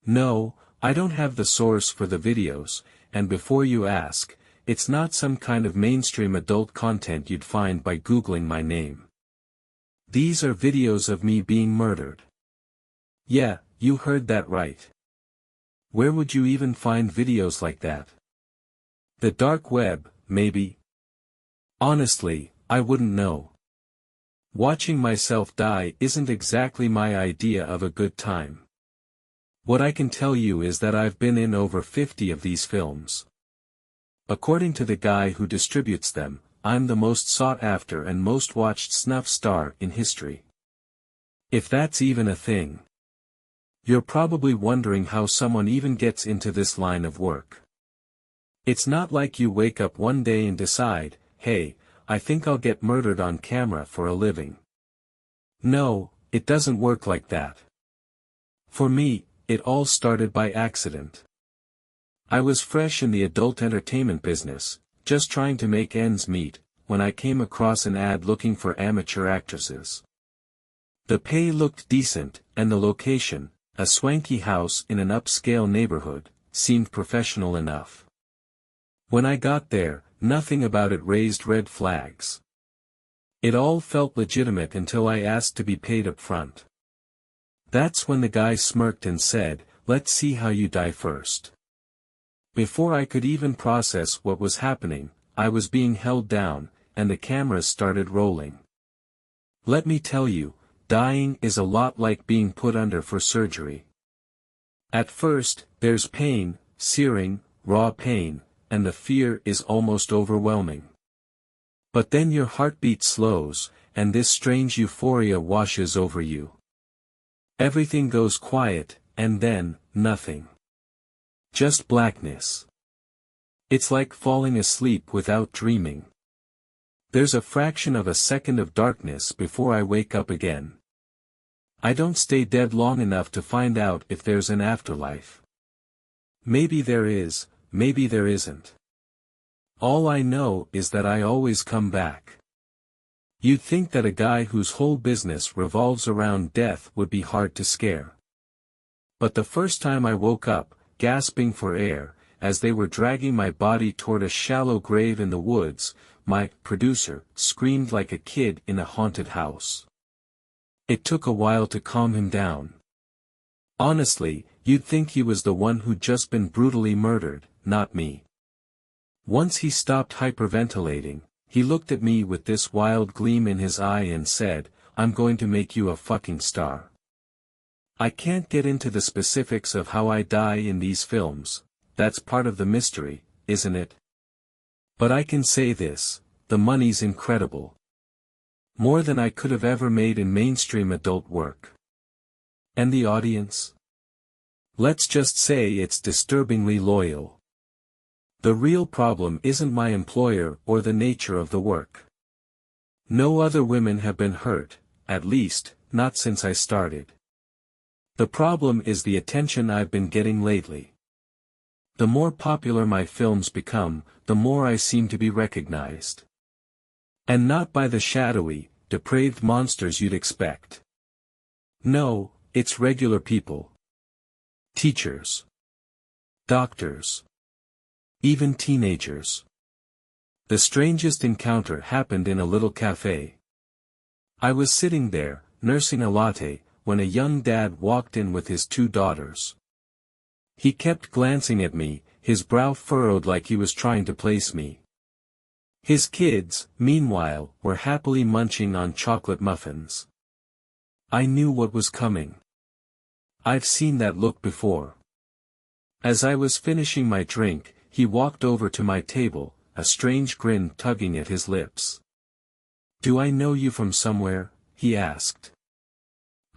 No, I don't have the source for the videos, and before you ask, it's not some kind of mainstream adult content you'd find by Googling my name. These are videos of me being murdered. Yeah, you heard that right. Where would you even find videos like that? The dark web, maybe? Honestly, I wouldn't know. Watching myself die isn't exactly my idea of a good time. What I can tell you is that I've been in over 50 of these films. According to the guy who distributes them, I'm the most sought after and most watched snuff star in history. If that's even a thing. You're probably wondering how someone even gets into this line of work. It's not like you wake up one day and decide, hey, I think I'll get murdered on camera for a living. No, it doesn't work like that. For me, it all started by accident. I was fresh in the adult entertainment business, just trying to make ends meet, when I came across an ad looking for amateur actresses. The pay looked decent, and the location, a swanky house in an upscale neighborhood, seemed professional enough. When I got there, nothing about it raised red flags. It all felt legitimate until I asked to be paid up front. That's when the guy smirked and said, "Let's see how you die first." Before I could even process what was happening, I was being held down, and the cameras started rolling. Let me tell you, dying is a lot like being put under for surgery. At first, there's pain, searing, raw pain, and the fear is almost overwhelming. But then your heartbeat slows, and this strange euphoria washes over you. Everything goes quiet, and then, nothing. Just blackness. It's like falling asleep without dreaming. There's a fraction of a second of darkness before I wake up again. I don't stay dead long enough to find out if there's an afterlife. Maybe there is, maybe there isn't. All I know is that I always come back. You'd think that a guy whose whole business revolves around death would be hard to scare. But the first time I woke up, gasping for air, as they were dragging my body toward a shallow grave in the woods, my producer screamed like a kid in a haunted house. It took a while to calm him down. Honestly, you'd think he was the one who'd just been brutally murdered, not me. Once he stopped hyperventilating, he looked at me with this wild gleam in his eye and said, "I'm going to make you a fucking star." I can't get into the specifics of how I die in these films, that's part of the mystery, isn't it? But I can say this, the money's incredible. More than I could have ever made in mainstream adult work. And the audience? Let's just say it's disturbingly loyal. The real problem isn't my employer or the nature of the work. No other women have been hurt, at least, not since I started. The problem is the attention I've been getting lately. The more popular my films become, the more I seem to be recognized. And not by the shadowy, depraved monsters you'd expect. No, it's regular people. Teachers. Doctors. Even teenagers. The strangest encounter happened in a little cafe. I was sitting there, nursing a latte, when a young dad walked in with his 2 daughters. He kept glancing at me, his brow furrowed like he was trying to place me. His kids, meanwhile, were happily munching on chocolate muffins. I knew what was coming. I've seen that look before. As I was finishing my drink, he walked over to my table, a strange grin tugging at his lips. "Do I know you from somewhere?" he asked.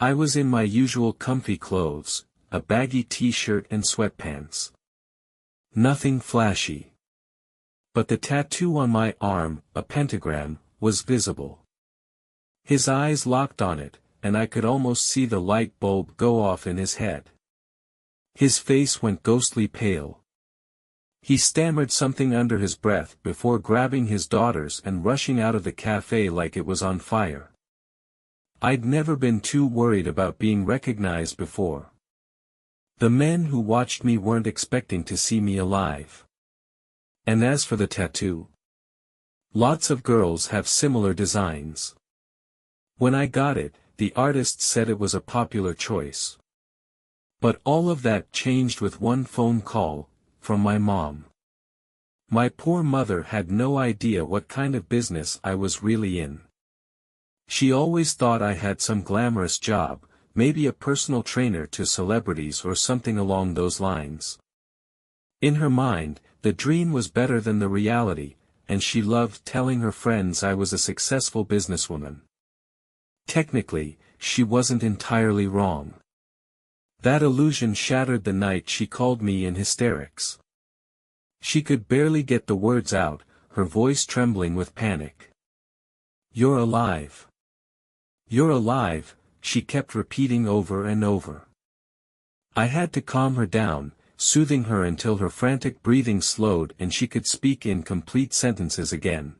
I was in my usual comfy clothes, a baggy t-shirt and sweatpants. Nothing flashy. But the tattoo on my arm, a pentagram, was visible. His eyes locked on it, and I could almost see the light bulb go off in his head. His face went ghostly pale. He stammered something under his breath before grabbing his daughters and rushing out of the cafe like it was on fire. I'd never been too worried about being recognized before. The men who watched me weren't expecting to see me alive. And as for the tattoo, lots of girls have similar designs. When I got it, the artist said it was a popular choice. But all of that changed with one phone call, from my mom. My poor mother had no idea what kind of business I was really in. She always thought I had some glamorous job, maybe a personal trainer to celebrities or something along those lines. In her mind, the dream was better than the reality, and she loved telling her friends I was a successful businesswoman. Technically, she wasn't entirely wrong. That illusion shattered the night she called me in hysterics. She could barely get the words out, her voice trembling with panic. "You're alive. You're alive," she kept repeating over and over. I had to calm her down, soothing her until her frantic breathing slowed and she could speak in complete sentences again.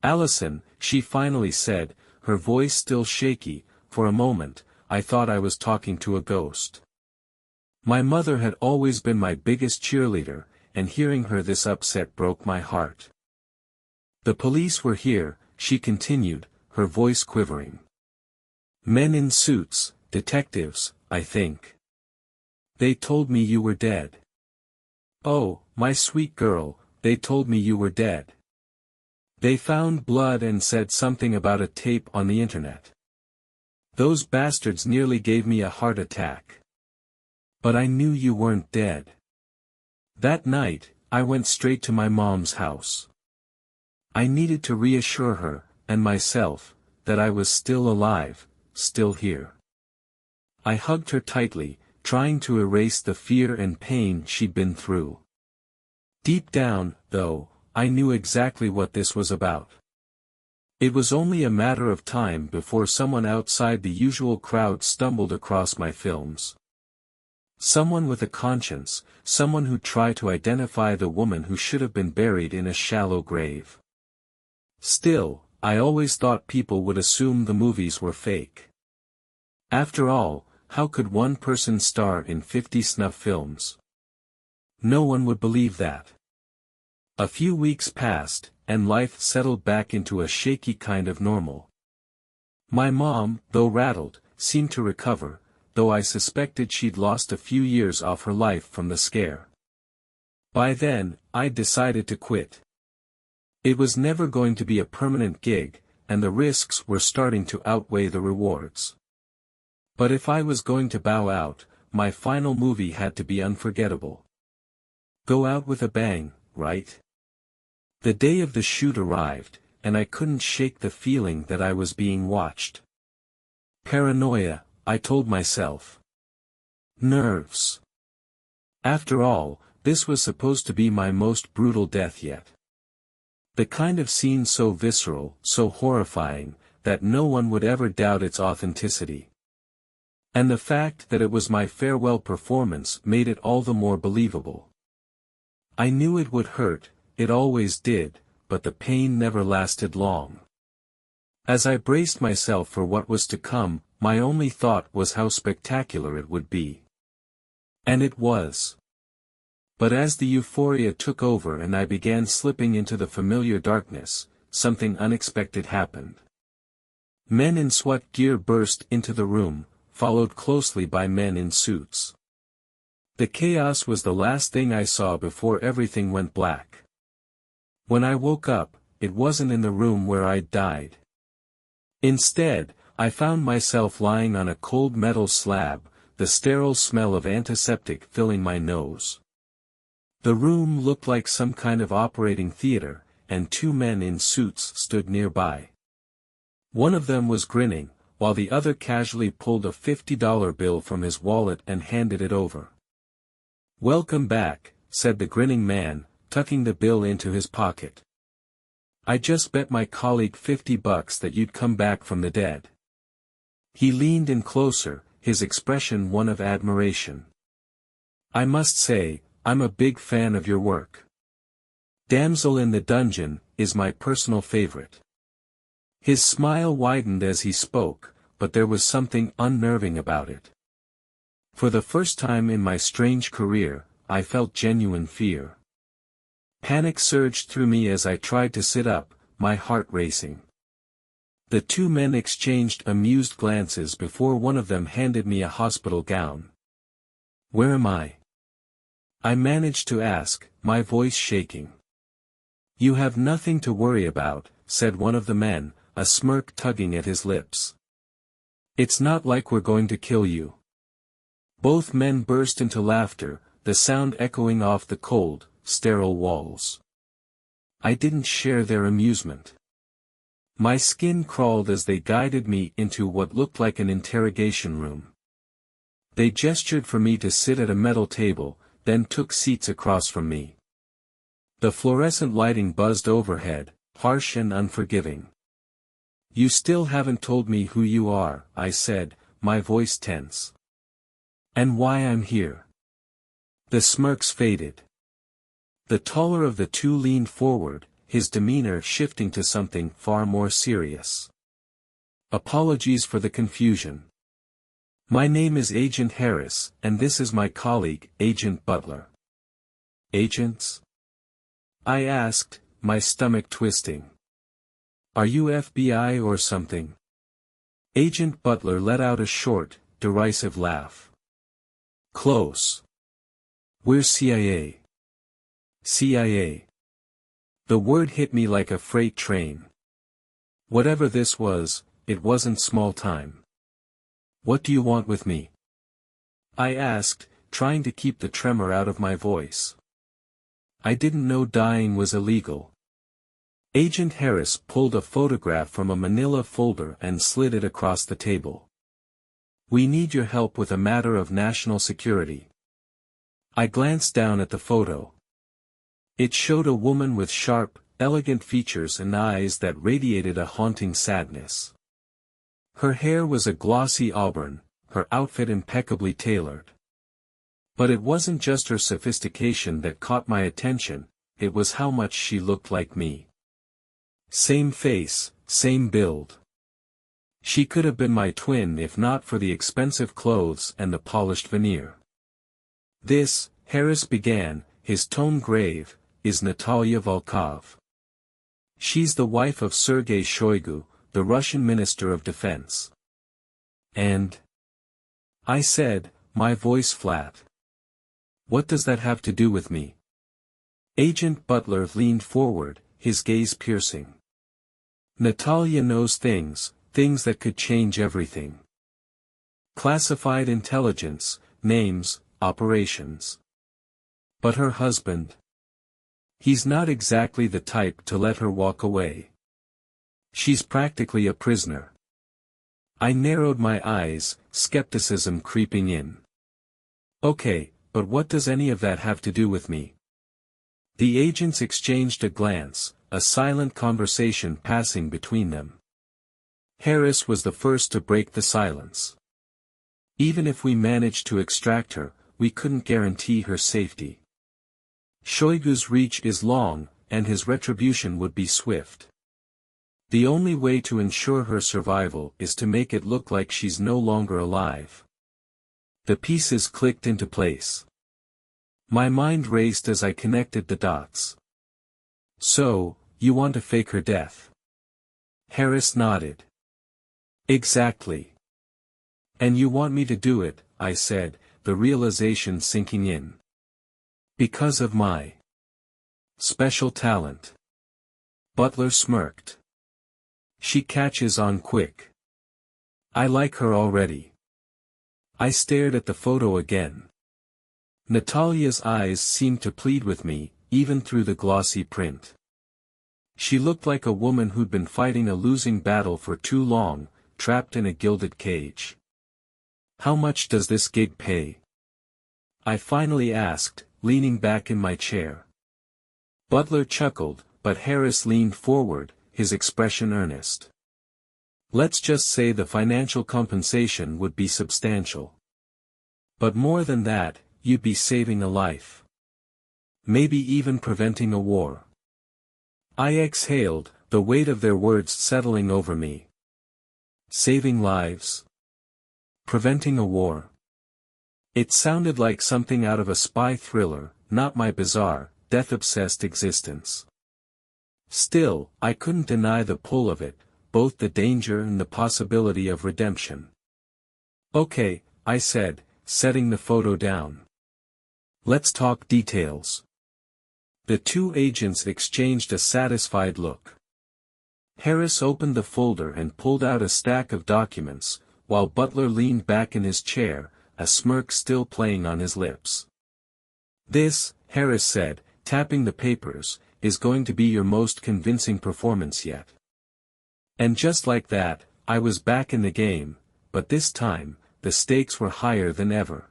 "Allison," she finally said, her voice still shaky. For a moment, I thought I was talking to a ghost. My mother had always been my biggest cheerleader, and hearing her this upset broke my heart. "The police were here," she continued, her voice quivering. "Men in suits, detectives, I think. They told me you were dead. Oh, my sweet girl, they told me you were dead. They found blood and said something about a tape on the internet. Those bastards nearly gave me a heart attack. But I knew you weren't dead." That night, I went straight to my mom's house. I needed to reassure her, and myself, that I was still alive, still here. I hugged her tightly, trying to erase the fear and pain she'd been through. Deep down, though, I knew exactly what this was about. It was only a matter of time before someone outside the usual crowd stumbled across my films. Someone with a conscience, someone who'd try to identify the woman who should have been buried in a shallow grave. Still, I always thought people would assume the movies were fake. After all, how could one person star in 50 snuff films? No one would believe that. A few weeks passed, and life settled back into a shaky kind of normal. My mom, though rattled, seemed to recover, though I suspected she'd lost a few years off her life from the scare. By then, I'd decided to quit. It was never going to be a permanent gig, and the risks were starting to outweigh the rewards. But if I was going to bow out, my final movie had to be unforgettable. Go out with a bang, right? The day of the shoot arrived, and I couldn't shake the feeling that I was being watched. Paranoia, I told myself. Nerves. After all, this was supposed to be my most brutal death yet. The kind of scene so visceral, so horrifying, that no one would ever doubt its authenticity. And the fact that it was my farewell performance made it all the more believable. I knew it would hurt, it always did, but the pain never lasted long. As I braced myself for what was to come, my only thought was how spectacular it would be. And it was. But as the euphoria took over and I began slipping into the familiar darkness, something unexpected happened. Men in SWAT gear burst into the room, followed closely by men in suits. The chaos was the last thing I saw before everything went black. When I woke up, it wasn't in the room where I'd died. Instead, I found myself lying on a cold metal slab, the sterile smell of antiseptic filling my nose. The room looked like some kind of operating theater, and two men in suits stood nearby. One of them was grinning, while the other casually pulled a $50 bill from his wallet and handed it over. "Welcome back," said the grinning man, tucking the bill into his pocket. "I just bet my colleague $50 that you'd come back from the dead." He leaned in closer, his expression one of admiration. "I must say, I'm a big fan of your work. Damsel in the Dungeon is my personal favorite." His smile widened as he spoke, but there was something unnerving about it. For the first time in my strange career, I felt genuine fear. Panic surged through me as I tried to sit up, my heart racing. The two men exchanged amused glances before one of them handed me a hospital gown. "Where am I?" I managed to ask, my voice shaking. "You have nothing to worry about," said one of the men, a smirk tugging at his lips. "It's not like we're going to kill you." Both men burst into laughter, the sound echoing off the cold, sterile walls. I didn't share their amusement. My skin crawled as they guided me into what looked like an interrogation room. They gestured for me to sit at a metal table, then took seats across from me. The fluorescent lighting buzzed overhead, harsh and unforgiving. "You still haven't told me who you are," I said, my voice tense. "And why I'm here." The smirks faded. The taller of the two leaned forward, his demeanor shifting to something far more serious. "Apologies for the confusion. My name is Agent Harris, and this is my colleague, Agent Butler." "Agents?" I asked, my stomach twisting. "Are you FBI or something?" Agent Butler let out a short, derisive laugh. "Close. We're CIA. CIA." The word hit me like a freight train. Whatever this was, it wasn't small time. "What do you want with me?" I asked, trying to keep the tremor out of my voice. I didn't know dying was illegal. Agent Harris pulled a photograph from a manila folder and slid it across the table. "We need your help with a matter of national security." I glanced down at the photo. It showed a woman with sharp, elegant features and eyes that radiated a haunting sadness. Her hair was a glossy auburn, her outfit impeccably tailored. But it wasn't just her sophistication that caught my attention, it was how much she looked like me. Same face, same build. She could have been my twin if not for the expensive clothes and the polished veneer. "This," Harris began, his tone grave, "is Natalia Volkov. She's the wife of Sergei Shoigu, the Russian Minister of Defense." "And?" I said, my voice flat. "What does that have to do with me?" Agent Butler leaned forward, his gaze piercing. "Natalia knows things that could change everything. Classified intelligence, names, operations. But her husband? He's not exactly the type to let her walk away. She's practically a prisoner." I narrowed my eyes, skepticism creeping in. "Okay, but what does any of that have to do with me?" The agents exchanged a glance, a silent conversation passing between them. Harris was the first to break the silence. "Even if we managed to extract her, we couldn't guarantee her safety. Shoigu's reach is long, and his retribution would be swift. The only way to ensure her survival is to make it look like she's no longer alive." The pieces clicked into place. My mind raced as I connected the dots. "So, you want to fake her death?" Harris nodded. "Exactly. And you want me to do it," I said, the realization sinking in. "Because of my special talent." Butler smirked. "She catches on quick. I like her already." I stared at the photo again. Natalia's eyes seemed to plead with me, even through the glossy print. She looked like a woman who'd been fighting a losing battle for too long, trapped in a gilded cage. "How much does this gig pay?" I finally asked, leaning back in my chair. Butler chuckled, but Harris leaned forward, his expression earnest. "Let's just say the financial compensation would be substantial. But more than that, you'd be saving a life. Maybe even preventing a war." I exhaled, the weight of their words settling over me. Saving lives? Preventing a war? It sounded like something out of a spy thriller, not my bizarre, death-obsessed existence. Still, I couldn't deny the pull of it, both the danger and the possibility of redemption. "Okay," I said, setting the photo down. "Let's talk details." The two agents exchanged a satisfied look. Harris opened the folder and pulled out a stack of documents, while Butler leaned back in his chair, a smirk still playing on his lips. "This," Harris said, tapping the papers, "is going to be your most convincing performance yet." And just like that, I was back in the game, but this time, the stakes were higher than ever.